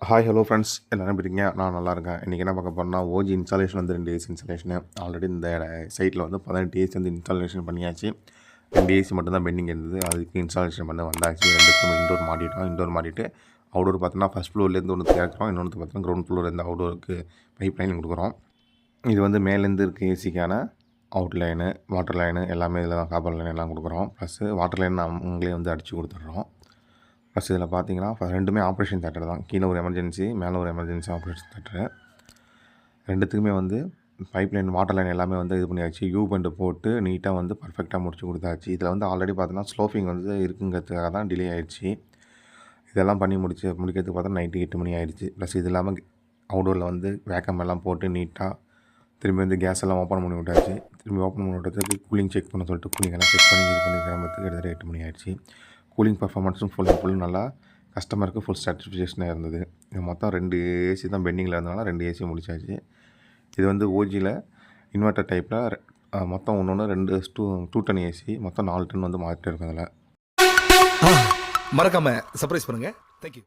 Hi hello friends எல்லாரும் இருக்கீங்க. நான் நல்லா இருக்கேன். இன்றைக்கி என்ன பார்க்க போகிறோம்னா ஓஜி இன்ஸ்டாலேஷன் வந்து 2 ஏசி இன்ஸ்டாலேஷனு ஆல்ரெடி இந்த சைட்டில் வந்து 18 ஏசி வந்து இன்ஸ்டாலேஷன் பண்ணியாச்சு. 2 ஏசி மட்டும் தான் பெண்டிங் இருந்தது. அதுக்கு இன்ஸ்டாலேஷன் பண்ண வந்தாச்சு. 2த்துக்கும் இன்டோர் மாட்டிட்டோம். இன்டோர் மாட்டிட்டு அவுடோர் பார்த்தோன்னா ஃபஸ்ட் ஃப்ளோர்லேருந்து ஒன்று திறக்கிறோம். இன்னொன்று பார்த்தோன்னா கிரவுண்ட் ஃப்ளோர்லேருந்து அவுடோருக்கு பைப் லைன் கொடுக்குறோம். இது வந்து மேலேருந்து இருக்க ஏசிக்கான அவுட் லைனு, வாட்டர் லைனு எல்லாமே இதில் தான் காப்பர் லைன் எல்லாம் கொடுக்குறோம். ப்ளஸ்ஸு வாட்டர் லைன் அவங்களே வந்து அடித்து கொடுத்துட்றோம். ப்ளஸ் இதில் பார்த்தீங்கன்னா ரெண்டுமே ஆப்ரேஷன் தேட்டர் தான். கீழே ஒரு எமர்ஜென்சி, மேலே ஒரு எமர்ஜென்சி ஆப்ரேஷன் தேட்டரு. ரெண்டுத்துக்குமே வந்து பைப் லைன், வாட்டர் லைன் எல்லாமே வந்து இது பண்ணியாச்சு. யூ பெண்டு போட்டு நீட்டாக வந்து பர்ஃபெக்டாக முடிச்சு கொடுத்தாச்சு. இதில் வந்து ஆல்ரெடி பார்த்தோன்னா ஸ்லோஃபிங் வந்து இருக்குங்கிறதுக்காக தான் டிலே ஆகிடுச்சு. இதெல்லாம் பண்ணி முடிக்கிறதுக்கு பார்த்தா நைட்டு 8 மணி ஆகிடுச்சு. ப்ளஸ் இது இல்லாமல் அவுடோரில் வந்து வேக்கம் எல்லாம் போட்டு நீட்டாக திரும்பி வந்து கேஸ் எல்லாம் ஓப்பன் பண்ணி விட்டாச்சு. திரும்பி ஓப்பன் பண்ணி விட்டதுக்கு கூலிங் செக் பண்ண சொல்லிட்டு கூலிங் எல்லாம் செக் பண்ணி இது பண்ணி கிளம்புறதுக்கு கிட்டத்தட்ட 8 மணி ஆகிடுச்சு. கூலிங் பர்ஃபார்மன்ஸும் ஃபுல் நல்லா கஸ்டமருக்கு ஃபுல் சாட்டிஸ்ஃபேக்ஷனாக இருந்தது. இது மொத்தம் 2 ஏசி தான் பெண்டிங்கில் இருந்தனால 2 ஏசி முடிச்சாச்சு. இது வந்து ஓஜியில் இன்வெர்ட்டர் டைப்பில் மொத்தம் ஒன்று 2 டன் ஏசி மொத்தம் 4 டன் வந்து மாற்றிட்டு இருக்கும். அதில் மறக்காம சர்ப்ரைஸ் பண்ணுங்க. தேங்க்யூ.